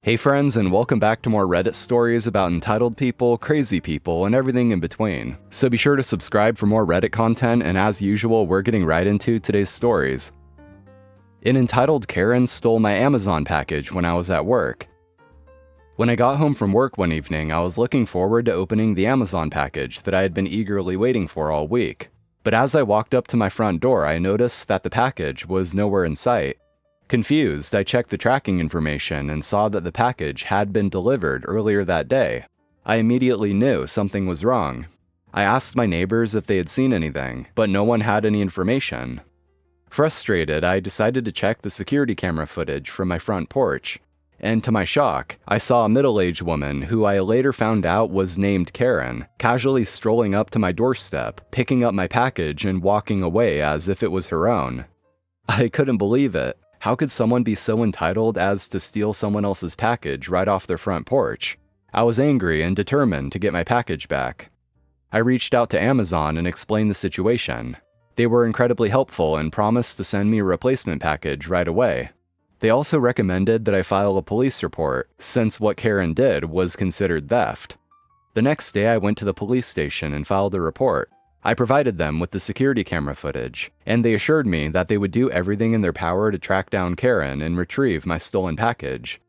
Hey friends, and welcome back to more Reddit stories about entitled people, crazy people, and everything in between. So be sure to subscribe for more Reddit content, and as usual, we're getting right into today's stories. An entitled Karen stole my Amazon package when I was at work. When I got home from work one evening, I was looking forward to opening the Amazon package that I had been eagerly waiting for all week. But as I walked up to my front door, I noticed that the package was nowhere in sight. Confused, I checked the tracking information and saw that the package had been delivered earlier that day. I immediately knew something was wrong. I asked my neighbors if they had seen anything, but no one had any information. Frustrated, I decided to check the security camera footage from my front porch, and to my shock, I saw a middle-aged woman who I later found out was named Karen, casually strolling up to my doorstep, picking up my package and walking away as if it was her own. I couldn't believe it. How could someone be so entitled as to steal someone else's package right off their front porch? I was angry and determined to get my package back. I reached out to Amazon and explained the situation. They were incredibly helpful and promised to send me a replacement package right away. They also recommended that I file a police report, since what Karen did was considered theft. The next day I went to the police station and filed a report. I provided them with the security camera footage, and they assured me that they would do everything in their power to track down Karen and retrieve my stolen package.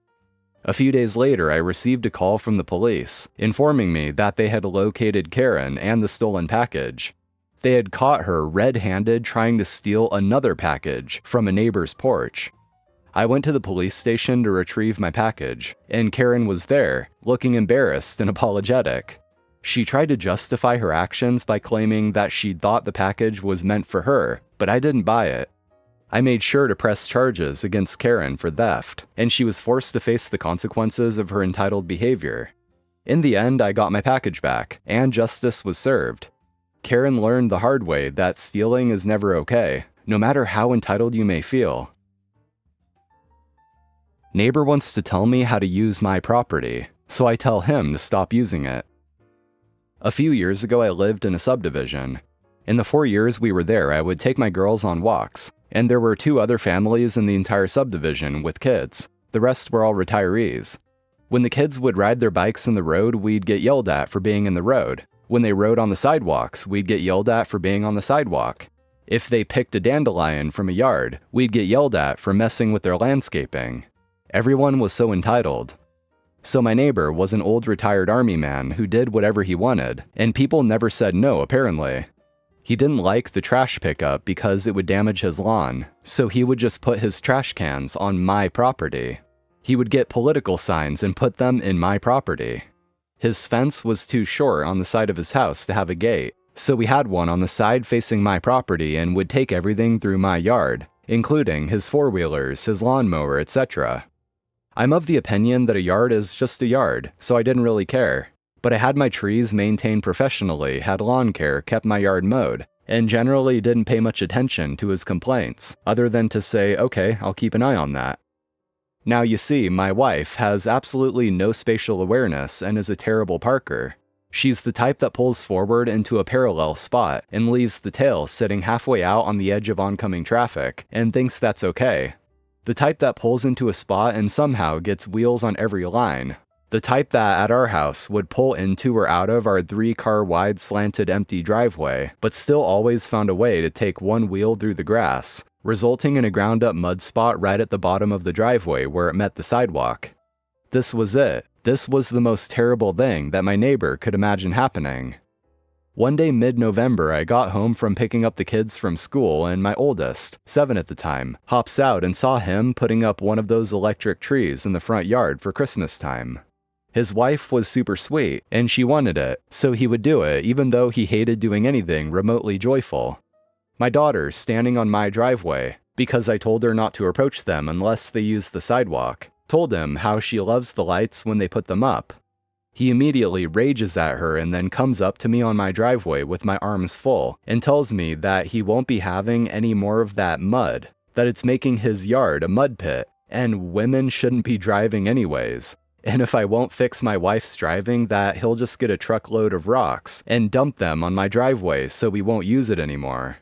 A few days later, I received a call from the police, informing me that they had located Karen and the stolen package. They had caught her red-handed trying to steal another package from a neighbor's porch. I went to the police station to retrieve my package, and Karen was there, looking embarrassed and apologetic. She tried to justify her actions by claiming that she thought the package was meant for her, but I didn't buy it. I made sure to press charges against Karen for theft, and she was forced to face the consequences of her entitled behavior. In the end, I got my package back, and justice was served. Karen learned the hard way that stealing is never okay, no matter how entitled you may feel. Neighbor wants to tell me how to use my property, so I tell him to stop using it. A few years ago, I lived in a subdivision. In the 4 years we were there, I would take my girls on walks, and there were 2 other families in the entire subdivision with kids. The rest were all retirees. When the kids would ride their bikes in the road, we'd get yelled at for being in the road. When they rode on the sidewalks, we'd get yelled at for being on the sidewalk. If they picked a dandelion from a yard, we'd get yelled at for messing with their landscaping. Everyone was so entitled. So my neighbor was an old retired army man who did whatever he wanted, and people never said no, apparently. He didn't like the trash pickup because it would damage his lawn, so he would just put his trash cans on my property. He would get political signs and put them in my property. His fence was too short on the side of his house to have a gate, so we had one on the side facing my property and would take everything through my yard, including his four-wheelers, his lawnmower, etc. I'm of the opinion that a yard is just a yard, so I didn't really care. But I had my trees maintained professionally, had lawn care, kept my yard mowed, and generally didn't pay much attention to his complaints, other than to say, okay, I'll keep an eye on that. Now you see, my wife has absolutely no spatial awareness and is a terrible parker. She's the type that pulls forward into a parallel spot and leaves the tail sitting halfway out on the edge of oncoming traffic, and thinks that's okay. The type that pulls into a spot and somehow gets wheels on every line. The type that, at our house, would pull into or out of our 3-car-wide slanted empty driveway, but still always found a way to take one wheel through the grass, resulting in a ground-up mud spot right at the bottom of the driveway where it met the sidewalk. This was it. This was the most terrible thing that my neighbor could imagine happening. One day mid-November, I got home from picking up the kids from school, and my oldest, 7 at the time, hops out and saw him putting up one of those electric trees in the front yard for Christmas time. His wife was super sweet, and she wanted it, so he would do it even though he hated doing anything remotely joyful. My daughter, standing on my driveway, because I told her not to approach them unless they used the sidewalk, told him how she loves the lights when they put them up. He immediately rages at her and then comes up to me on my driveway with my arms full and tells me that he won't be having any more of that mud, that it's making his yard a mud pit, and women shouldn't be driving anyways. And if I won't fix my wife's driving, that he'll just get a truckload of rocks and dump them on my driveway so we won't use it anymore.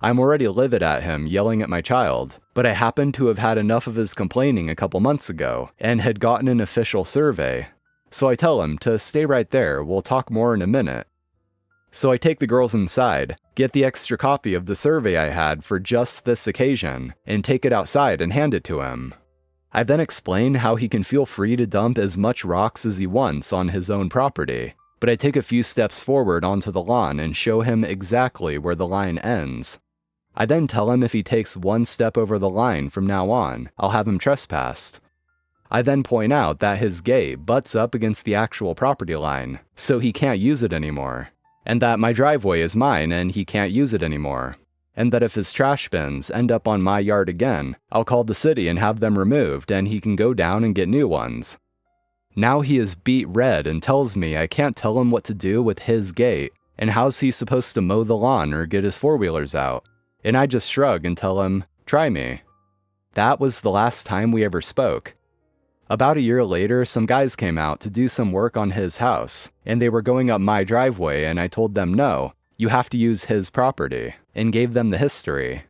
I'm already livid at him yelling at my child, but I happened to have had enough of his complaining a couple months ago and had gotten an official survey. So I tell him to stay right there, we'll talk more in a minute. So I take the girls inside, get the extra copy of the survey I had for just this occasion, and take it outside and hand it to him. I then explain how he can feel free to dump as much rocks as he wants on his own property, but I take a few steps forward onto the lawn and show him exactly where the line ends. I then tell him if he takes one step over the line from now on, I'll have him trespassed. I then point out that his gate butts up against the actual property line, so he can't use it anymore, and that my driveway is mine and he can't use it anymore, and that if his trash bins end up on my yard again, I'll call the city and have them removed and he can go down and get new ones. Now he is beet red and tells me I can't tell him what to do with his gate, and how's he supposed to mow the lawn or get his four-wheelers out? And I just shrug and tell him, try me. That was the last time we ever spoke. About a year later, some guys came out to do some work on his house, and they were going up my driveway and I told them no, you have to use his property, and gave them the history.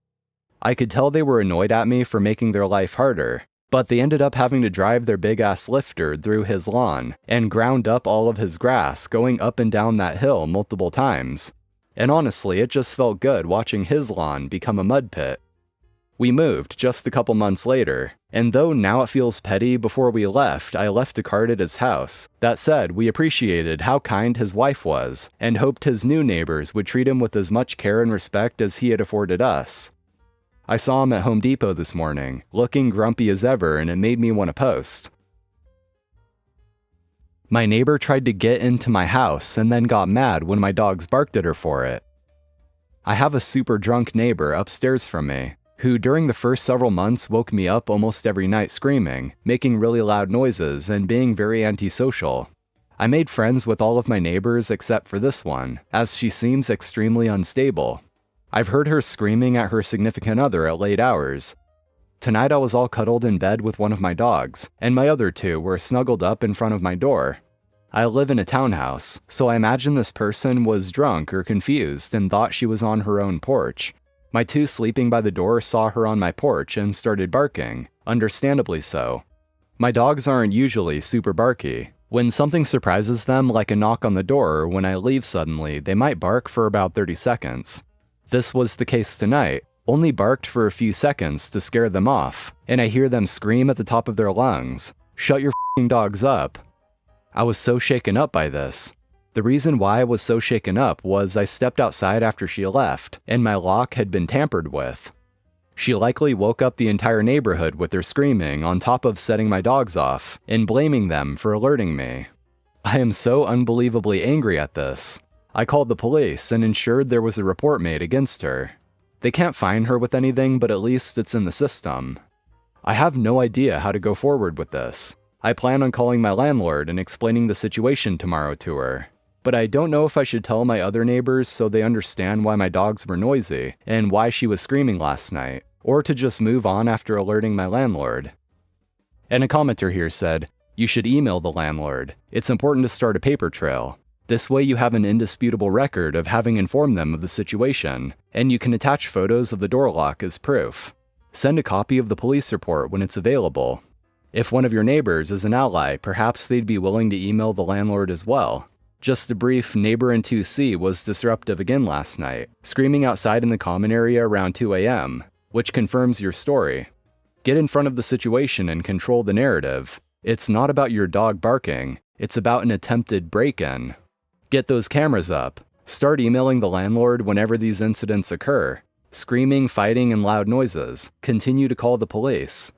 I could tell they were annoyed at me for making their life harder, but they ended up having to drive their big-ass lifter through his lawn and ground up all of his grass going up and down that hill multiple times. And honestly, it just felt good watching his lawn become a mud pit. We moved just a couple months later, and though now it feels petty, before we left, I left a card at his house that said we appreciated how kind his wife was and hoped his new neighbors would treat him with as much care and respect as he had afforded us. I saw him at Home Depot this morning, looking grumpy as ever, and it made me want to post. My neighbor tried to get into my house and then got mad when my dogs barked at her for it. I have a super drunk neighbor upstairs from me, who during the first several months woke me up almost every night screaming, making really loud noises, and being very antisocial. I made friends with all of my neighbors except for this one, as she seems extremely unstable. I've heard her screaming at her significant other at late hours. Tonight I was all cuddled in bed with one of my dogs, and my other two were snuggled up in front of my door. I live in a townhouse, so I imagine this person was drunk or confused and thought she was on her own porch. My two sleeping by the door saw her on my porch and started barking, understandably so. My dogs aren't usually super barky. When something surprises them, like a knock on the door or when I leave suddenly, they might bark for about 30 seconds. This was the case tonight, only barked for a few seconds to scare them off, and I hear them scream at the top of their lungs, "Shut your f***ing dogs up." I was so shaken up by this. The reason why I was so shaken up was I stepped outside after she left, and my lock had been tampered with. She likely woke up the entire neighborhood with her screaming on top of setting my dogs off, and blaming them for alerting me. I am so unbelievably angry at this. I called the police and ensured there was a report made against her. They can't fine her with anything, but at least it's in the system. I have no idea how to go forward with this. I plan on calling my landlord and explaining the situation tomorrow to her. But I don't know if I should tell my other neighbors so they understand why my dogs were noisy and why she was screaming last night, or to just move on after alerting my landlord. And a commenter here said, "You should email the landlord. It's important to start a paper trail. This way you have an indisputable record of having informed them of the situation, and you can attach photos of the door lock as proof. Send a copy of the police report when it's available. If one of your neighbors is an ally, perhaps they'd be willing to email the landlord as well. Just a brief neighbor in 2C was disruptive again last night, screaming outside in the common area around 2 a.m., which confirms your story. Get in front of the situation and control the narrative. It's not about your dog barking, it's about an attempted break-in. Get those cameras up. Start emailing the landlord whenever these incidents occur. Screaming, fighting, and loud noises. Continue to call the police.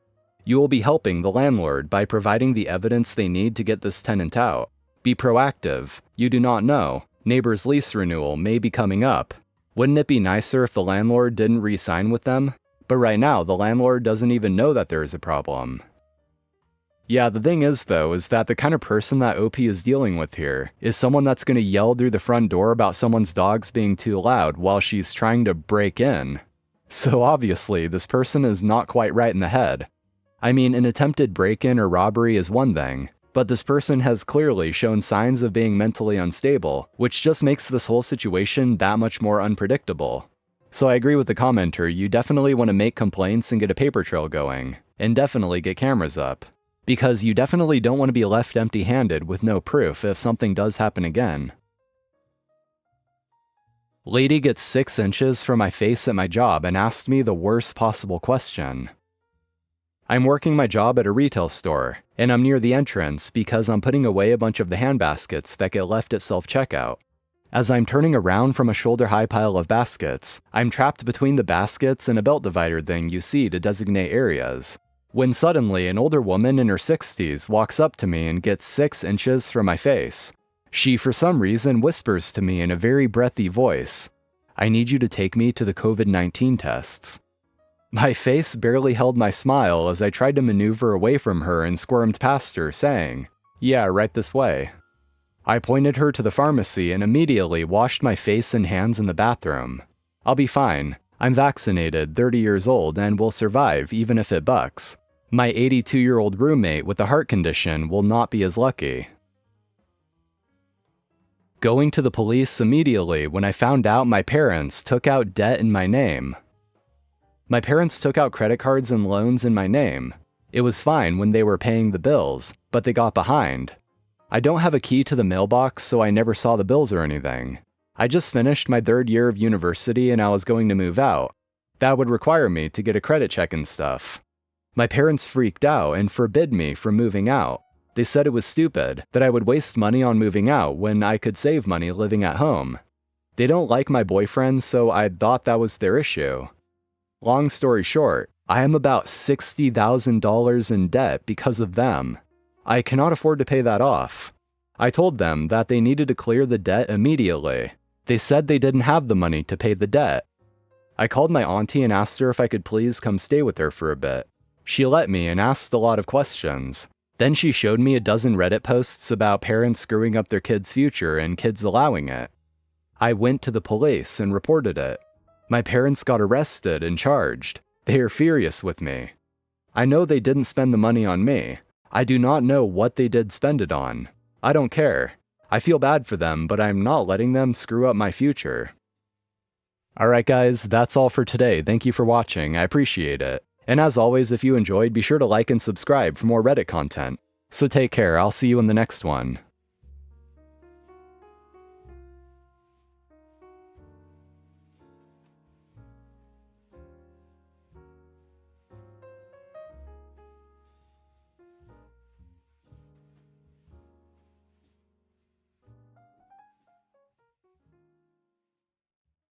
You will be helping the landlord by providing the evidence they need to get this tenant out. Be proactive. You do not know. Neighbor's lease renewal may be coming up. Wouldn't it be nicer if the landlord didn't re-sign with them? But right now, the landlord doesn't even know that there is a problem. Yeah, the thing is though, is that the kind of person that OP is dealing with here is someone that's going to yell through the front door about someone's dogs being too loud while she's trying to break in. So obviously, this person is not quite right in the head. I mean, an attempted break-in or robbery is one thing, but this person has clearly shown signs of being mentally unstable, which just makes this whole situation that much more unpredictable. So I agree with the commenter, you definitely want to make complaints and get a paper trail going, and definitely get cameras up. Because you definitely don't want to be left empty-handed with no proof if something does happen again. Lady gets 6 inches from my face at my job and asked me the worst possible question. I'm working my job at a retail store, and I'm near the entrance because I'm putting away a bunch of the handbaskets that get left at self-checkout. As I'm turning around from a shoulder-high pile of baskets, I'm trapped between the baskets and a belt divider thing you see to designate areas, when suddenly an older woman in her 60s walks up to me and gets 6 inches from my face. She, for some reason, whispers to me in a very breathy voice, "I need you to take me to the COVID-19 tests." My face barely held my smile as I tried to maneuver away from her and squirmed past her, saying, "Yeah, right this way." I pointed her to the pharmacy and immediately washed my face and hands in the bathroom. I'll be fine. I'm vaccinated, 30 years old, and will survive even if it bucks. My 82-year-old roommate with a heart condition will not be as lucky. Going to the police immediately when I found out my parents took out debt in my name. My parents took out credit cards and loans in my name. It was fine when they were paying the bills, but they got behind. I don't have a key to the mailbox, so I never saw the bills or anything. I just finished my 3rd year of university and I was going to move out. That would require me to get a credit check and stuff. My parents freaked out and forbid me from moving out. They said it was stupid, that I would waste money on moving out when I could save money living at home. They don't like my boyfriend, so I thought that was their issue. Long story short, I am about $60,000 in debt because of them. I cannot afford to pay that off. I told them that they needed to clear the debt immediately. They said they didn't have the money to pay the debt. I called my auntie and asked her if I could please come stay with her for a bit. She let me and asked a lot of questions. Then she showed me a dozen Reddit posts about parents screwing up their kids' future and kids allowing it. I went to the police and reported it. My parents got arrested and charged. They are furious with me. I know they didn't spend the money on me. I do not know what they did spend it on. I don't care. I feel bad for them, but I'm not letting them screw up my future. Alright guys, that's all for today. Thank you for watching. I appreciate it. And as always, if you enjoyed, be sure to like and subscribe for more Reddit content. So take care, I'll see you in the next one.